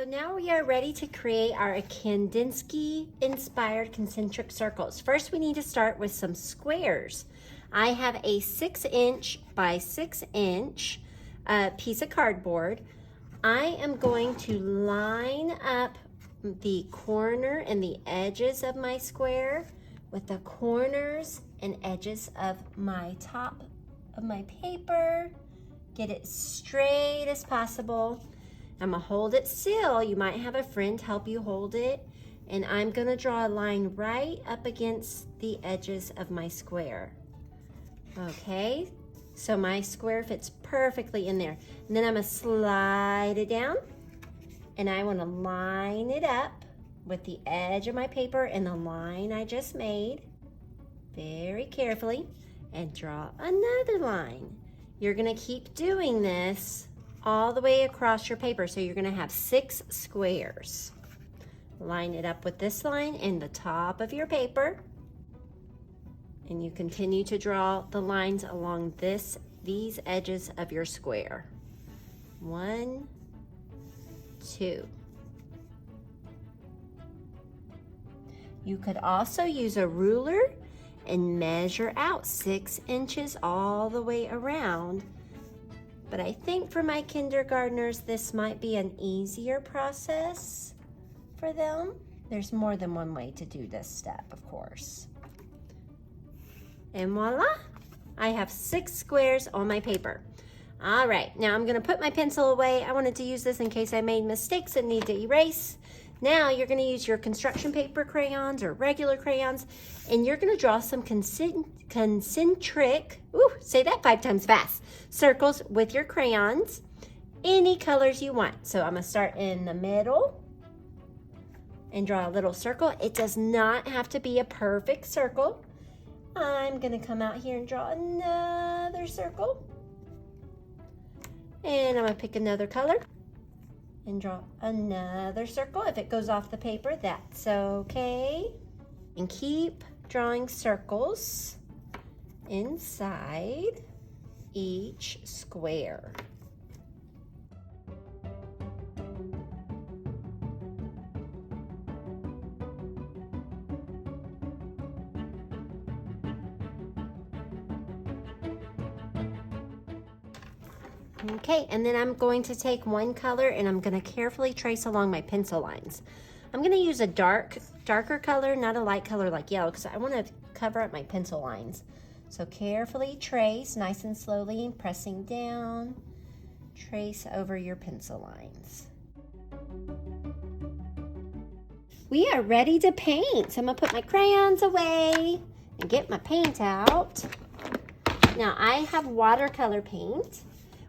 So now we are ready to create our Kandinsky inspired concentric circles. First, we need to start with some squares. I have a 6" by 6" piece of cardboard. I am going to line up the corner and the edges of my square with the corners and edges of my top of my paper. Get it straight as possible. I'm gonna hold it still. You might have a friend help you hold it. And I'm gonna draw a line right up against the edges of my square. Okay, so my square fits perfectly in there. And then I'm gonna slide it down, and I wanna line it up with the edge of my paper and the line I just made very carefully, and draw another line. You're gonna keep doing this all the way across your paper. So you're gonna have 6 squares. Line it up with this line in the top of your paper. And you continue to draw the lines along these edges of your square. 1, 2. You could also use a ruler and measure out 6 inches all the way around. But I think for my kindergartners, this might be an easier process for them. There's more than one way to do this step, of course. And voila, I have 6 squares on my paper. All right, now I'm gonna put my pencil away. I wanted to use this in case I made mistakes and need to erase. Now you're gonna use your construction paper crayons or regular crayons, and you're gonna draw some concentric, say that 5 times fast, circles with your crayons, any colors you want. So I'm gonna start in the middle and draw a little circle. It does not have to be a perfect circle. I'm gonna come out here and draw another circle. And I'm gonna pick another color and draw another circle. If it goes off the paper, that's okay. And keep drawing circles inside each square. Okay, and then I'm going to take one color and I'm going to carefully trace along my pencil lines. I'm going to use a darker color, not a light color like yellow, because I want to cover up my pencil lines. So carefully trace, nice and slowly, pressing down, trace over your pencil lines. We are ready to paint. So I'm going to put my crayons away and get my paint out. Now I have watercolor paint.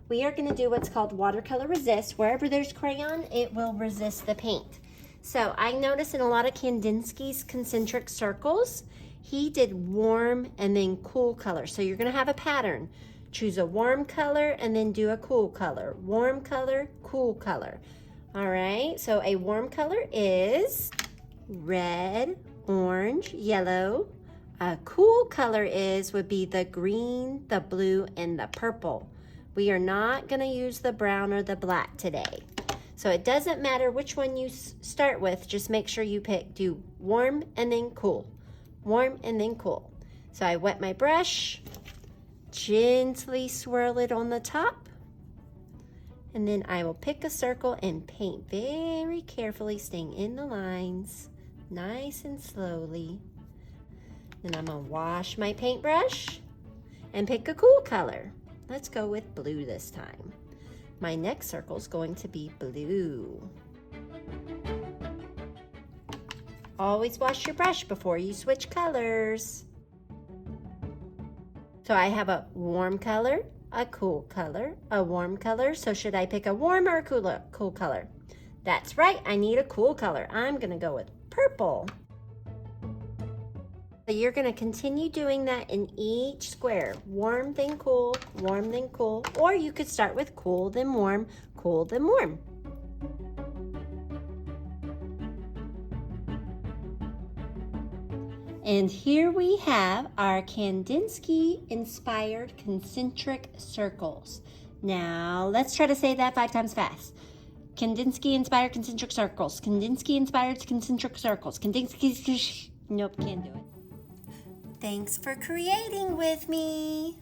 We are going to do what's called watercolor resist. Wherever there's crayon, it will resist the paint. So I noticed in a lot of Kandinsky's concentric circles, he did warm and then cool color. So you're going to have a pattern. Choose a warm color and then do a cool color. Warm color, cool color. All right, so a warm color is red, orange, yellow. A cool color would be the green, the blue, and the purple. We are not going to use the brown or the black today. So it doesn't matter which one you start with, just make sure you do warm and then cool. Warm and then cool. So I wet my brush, gently swirl it on the top, and then I will pick a circle and paint very carefully, staying in the lines, nice and slowly. Then I'm going to wash my paintbrush and pick a cool color. Let's go with blue this time. My next circle is going to be blue. Always wash your brush before you switch colors. So I have a warm color, a cool color, a warm color. So should I pick a warm or a cool color? That's right, I need a cool color. I'm gonna go with purple. So you're going to continue doing that in each square. Warm, then cool, warm, then cool. Or you could start with cool, then warm, cool, then warm. And here we have our Kandinsky-inspired concentric circles. Now, let's try to say that 5 times fast. Kandinsky inspired concentric circles. Kandinsky inspired concentric circles. Kandinsky. Nope, can't do it. Thanks for creating with me.